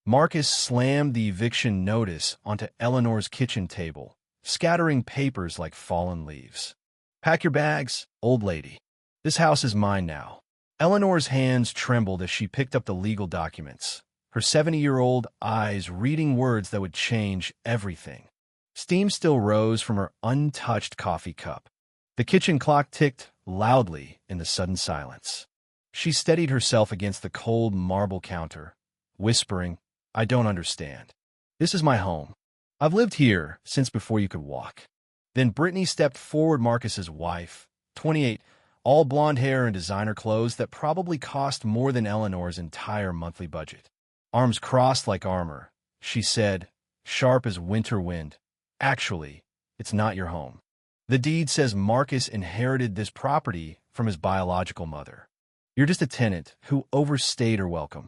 Marcus slammed the eviction notice onto Eleanor's kitchen table, scattering papers like fallen leaves. "Pack your bags, old lady. This house is mine now." Eleanor's hands trembled as she picked up the legal documents, her 70-year-old eyes reading words that would change everything. Steam still rose from her untouched coffee cup. The kitchen clock ticked loudly in the sudden silence. She steadied herself against the cold marble counter, whispering, "I don't understand. This is my home. I've lived here since before you could walk." Then Brittany stepped forward, Marcus's wife, 28, all blonde hair and designer clothes that probably cost more than Eleanor's entire monthly budget. Arms crossed like armor, she said, sharp as winter wind, "Actually, it's not your home. The deed says Marcus inherited this property from his biological mother. You're just a tenant who overstayed her welcome."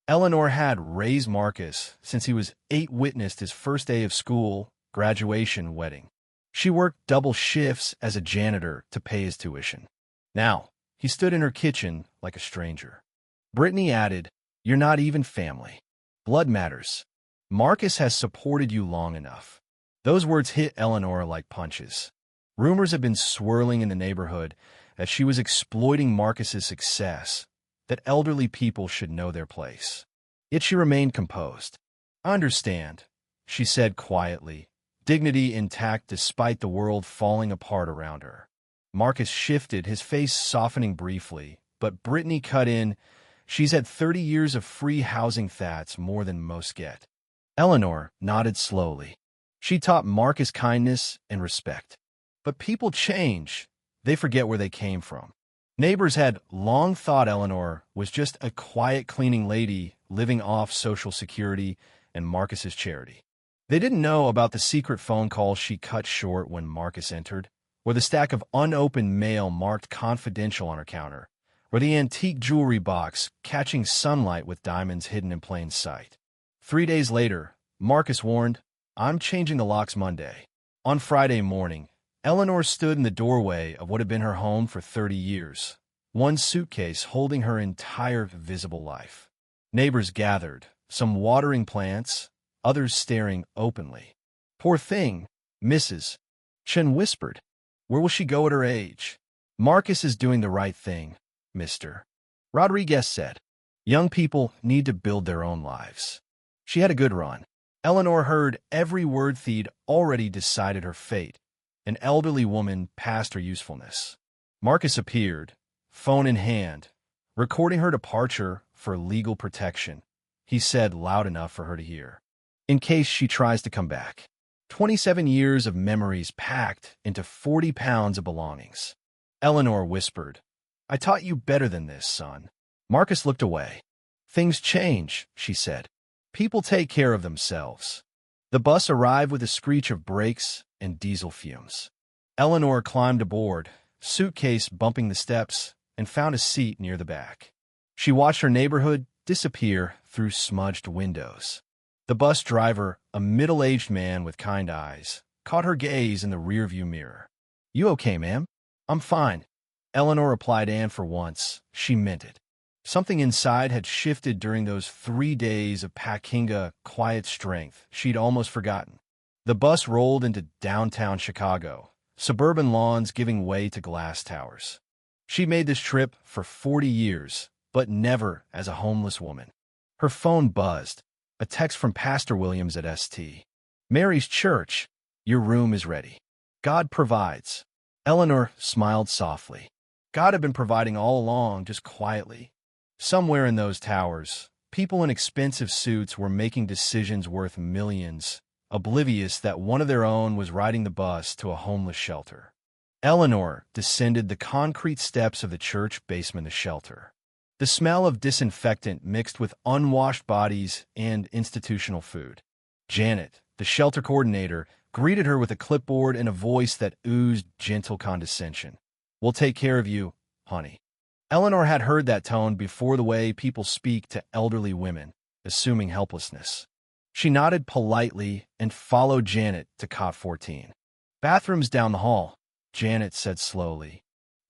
Eleanor had raised Marcus since he was 8, witnessed his first day of school, graduation, wedding. She worked double shifts as a janitor to pay his tuition. Now, he stood in her kitchen like a stranger. Brittany added, "You're not even family. Blood matters. Marcus has supported you long enough." Those words hit Eleanor like punches. Rumors had been swirling in the neighborhood as she was exploiting Marcus's success, that elderly people should know their place. Yet she remained composed. "I understand," she said quietly, dignity intact despite the world falling apart around her. Marcus shifted, his face softening briefly, but Brittany cut in, "She's had 30 years of free housing, that's more than most get." Eleanor nodded slowly. She taught Marcus kindness and respect. But people change. They forget where they came from. Neighbors had long thought Eleanor was just a quiet cleaning lady living off Social Security and Marcus's charity. They didn't know about the secret phone call she cut short when Marcus entered, or the stack of unopened mail marked confidential on her counter, or the antique jewelry box catching sunlight with diamonds hidden in plain sight. 3 days later, Marcus warned, "I'm changing the locks Monday." On Friday morning, Eleanor stood in the doorway of what had been her home for 30 years, one suitcase holding her entire visible life. Neighbors gathered, some watering plants, others staring openly. "Poor thing," Mrs. Chen whispered. "Where will she go at her age?" "Marcus is doing the right thing," Mr. Rodriguez said. "Young people need to build their own lives." She had a good run. Eleanor heard every word. The'd already decided her fate, an elderly woman past her usefulness. Marcus appeared, phone in hand, recording her departure for legal protection. He said loud enough for her to hear, "In case she tries to come back." 27 years of memories packed into 40 pounds of belongings. Eleanor whispered, "I taught you better than this, son." Marcus looked away. "Things change," she said. "People take care of themselves." The bus arrived with a screech of brakes and diesel fumes. Eleanor climbed aboard, suitcase bumping the steps, and found a seat near the back. She watched her neighborhood disappear through smudged windows. The bus driver, a middle-aged man with kind eyes, caught her gaze in the rearview mirror. "You okay, ma'am?" "I'm fine," Eleanor replied, and for once, she meant it. Something inside had shifted during those 3 days of Pakinga quiet strength she'd almost forgotten. The bus rolled into downtown Chicago, suburban lawns giving way to glass towers. She made this trip for 40 years, but never as a homeless woman. Her phone buzzed, a text from Pastor Williams at St. Mary's Church. "Your room is ready. God provides." Eleanor smiled softly. God had been providing all along, just quietly. Somewhere in those towers, people in expensive suits were making decisions worth millions, oblivious that one of their own was riding the bus to a homeless shelter. Eleanor descended the concrete steps of the church basement of the shelter. The smell of disinfectant mixed with unwashed bodies and institutional food. Janet, the shelter coordinator, greeted her with a clipboard and a voice that oozed gentle condescension. "We'll take care of you, honey." Eleanor had heard that tone before, the way people speak to elderly women, assuming helplessness. She nodded politely and followed Janet to cot 14. "Bathroom's down the hall," Janet said slowly.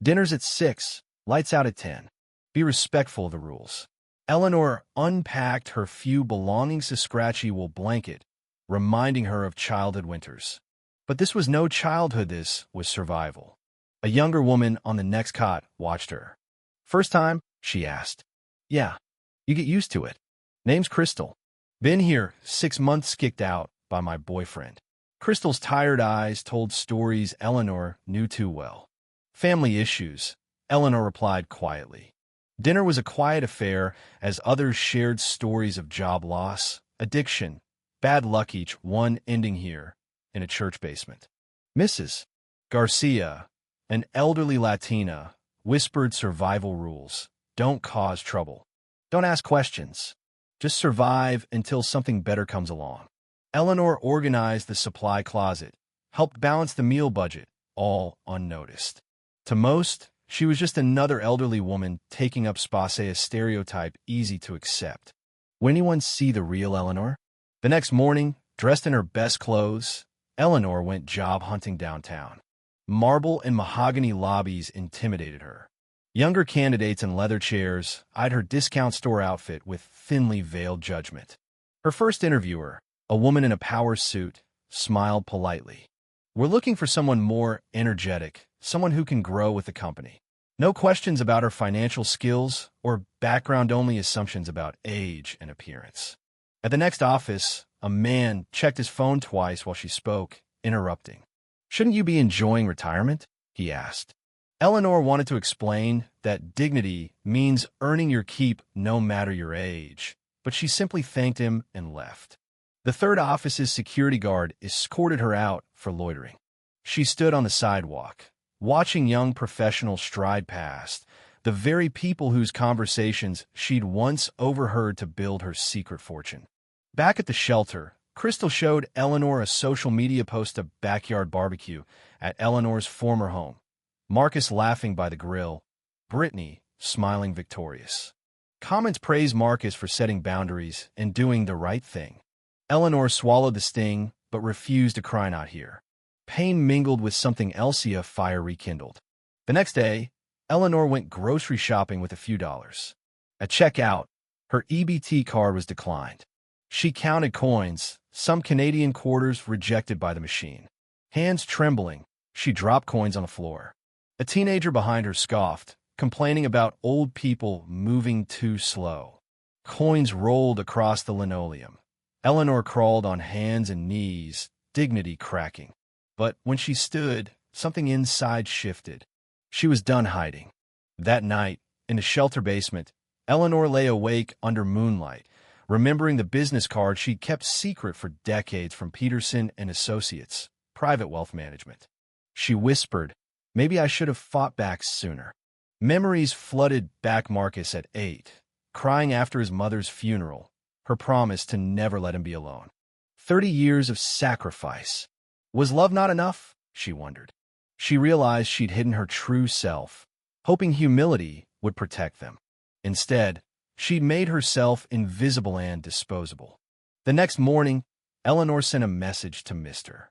"Dinner's at 6, lights out at 10. Be respectful of the rules." Eleanor unpacked her few belongings to scratchy wool blanket, reminding her of childhood winters. But this was no childhood, this was survival. A younger woman on the next cot watched her. "First time?" she asked. "Yeah. You get used to it. Name's Crystal. Been here 6 months, kicked out by my boyfriend." Crystal's tired eyes told stories Eleanor knew too well. "Family issues," Eleanor replied quietly. Dinner was a quiet affair as others shared stories of job loss, addiction, bad luck, each one ending here in a church basement. Mrs. Garcia, an elderly Latina, whispered survival rules. "Don't cause trouble. Don't ask questions. Just survive until something better comes along." Eleanor organized the supply closet, helped balance the meal budget, all unnoticed. To most, she was just another elderly woman taking up space, a stereotype easy to accept. Would anyone see the real Eleanor? The next morning, dressed in her best clothes, Eleanor went job hunting downtown. Marble and mahogany lobbies intimidated her. Younger candidates in leather chairs eyed her discount store outfit with thinly veiled judgment. Her first interviewer, a woman in a power suit, smiled politely. "We're looking for someone more energetic, someone who can grow with the company. No questions about her financial skills or background, only assumptions about age and appearance." At the next office, a man checked his phone twice while she spoke, interrupting. "Shouldn't you be enjoying retirement?" he asked. Eleanor wanted to explain that dignity means earning your keep no matter your age, but she simply thanked him and left. The third office's security guard escorted her out for loitering. She stood on the sidewalk, watching young professionals stride past, the very people whose conversations she'd once overheard to build her secret fortune. Back at the shelter, Crystal showed Eleanor a social media post of backyard barbecue at Eleanor's former home. Marcus laughing by the grill, Brittany smiling victorious. Comments praised Marcus for setting boundaries and doing the right thing. Eleanor swallowed the sting, but refused to cry out here. Pain mingled with something else, a fire rekindled. The next day, Eleanor went grocery shopping with a few dollars. At checkout, her EBT card was declined. She counted coins, some Canadian quarters rejected by the machine. Hands trembling, she dropped coins on the floor. A teenager behind her scoffed, complaining about old people moving too slow. Coins rolled across the linoleum. Eleanor crawled on hands and knees, dignity cracking. But when she stood, something inside shifted. She was done hiding. That night, in a shelter basement, Eleanor lay awake under moonlight, remembering the business card she'd kept secret for decades from Peterson and Associates, private wealth management. She whispered, "Maybe I should have fought back sooner." Memories flooded back Marcus at 8, crying after his mother's funeral, her promise to never let him be alone. 30 years of sacrifice. Was love not enough? She wondered. She realized she'd hidden her true self, hoping humility would protect them. Instead, she'd made herself invisible and disposable. The next morning, Eleanor sent a message to Mr.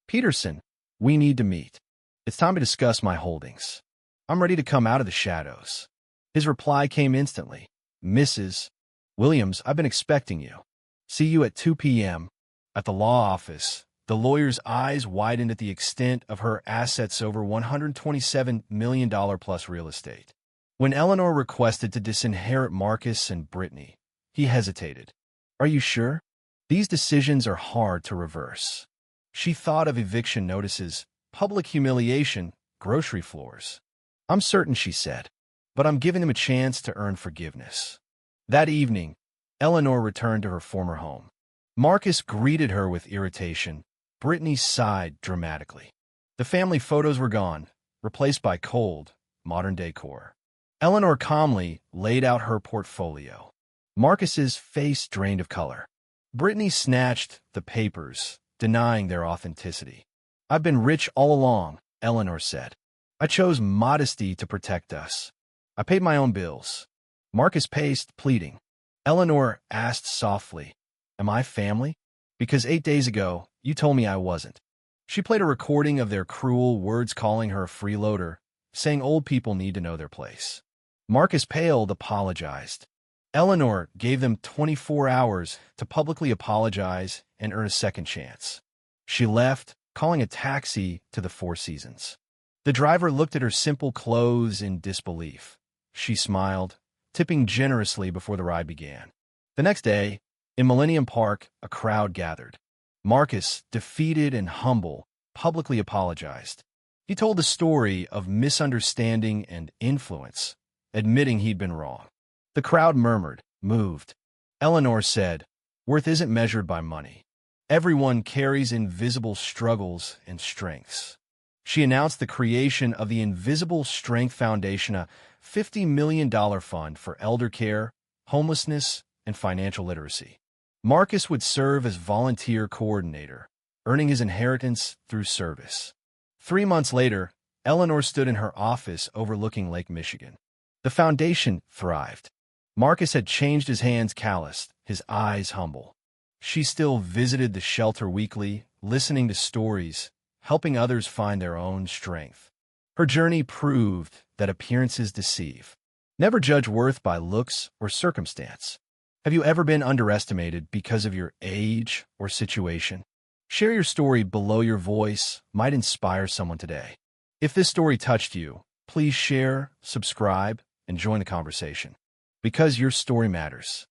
Peterson. "We need to meet. It's time to discuss my holdings. I'm ready to come out of the shadows." His reply came instantly. "Mrs. Williams, I've been expecting you. See you at 2 p.m. at the law office." The lawyer's eyes widened at the extent of her assets, over $127 million plus real estate. When Eleanor requested to disinherit Marcus and Brittany, he hesitated. "Are you sure? These decisions are hard to reverse." She thought of eviction notices, public humiliation, grocery floors. "I'm certain," she said, "but I'm giving them a chance to earn forgiveness." That evening, Eleanor returned to her former home. Marcus greeted her with irritation. Brittany sighed dramatically. The family photos were gone, replaced by cold, modern decor. Eleanor calmly laid out her portfolio. Marcus's face drained of color. Brittany snatched the papers, denying their authenticity. "I've been rich all along," Eleanor said. "I chose modesty to protect us. I paid my own bills." Marcus paced, pleading. Eleanor asked softly, "Am I family? Because 8 days ago, you told me I wasn't." She played a recording of their cruel words, calling her a freeloader, saying old people need to know their place. Marcus paled, apologized. Eleanor gave them 24 hours to publicly apologize and earn a second chance. She left, calling a taxi to the Four Seasons. The driver looked at her simple clothes in disbelief. She smiled, tipping generously before the ride began. The next day, in Millennium Park, a crowd gathered. Marcus, defeated and humble, publicly apologized. He told the story of misunderstanding and influence, admitting he'd been wrong. The crowd murmured, moved. Eleanor said, "Worth isn't measured by money. Everyone carries invisible struggles and strengths." She announced the creation of the Invisible Strength Foundation, a $50 million fund for elder care, homelessness, and financial literacy. Marcus would serve as volunteer coordinator, earning his inheritance through service. 3 months later, Eleanor stood in her office overlooking Lake Michigan. The foundation thrived. Marcus had changed his hands calloused, his eyes humble. She still visited the shelter weekly, listening to stories, helping others find their own strength. Her journey proved that appearances deceive. Never judge worth by looks or circumstance. Have you ever been underestimated because of your age or situation? Share your story below. Your voice might inspire someone today. If this story touched you, please share, subscribe, and join the conversation. Because your story matters.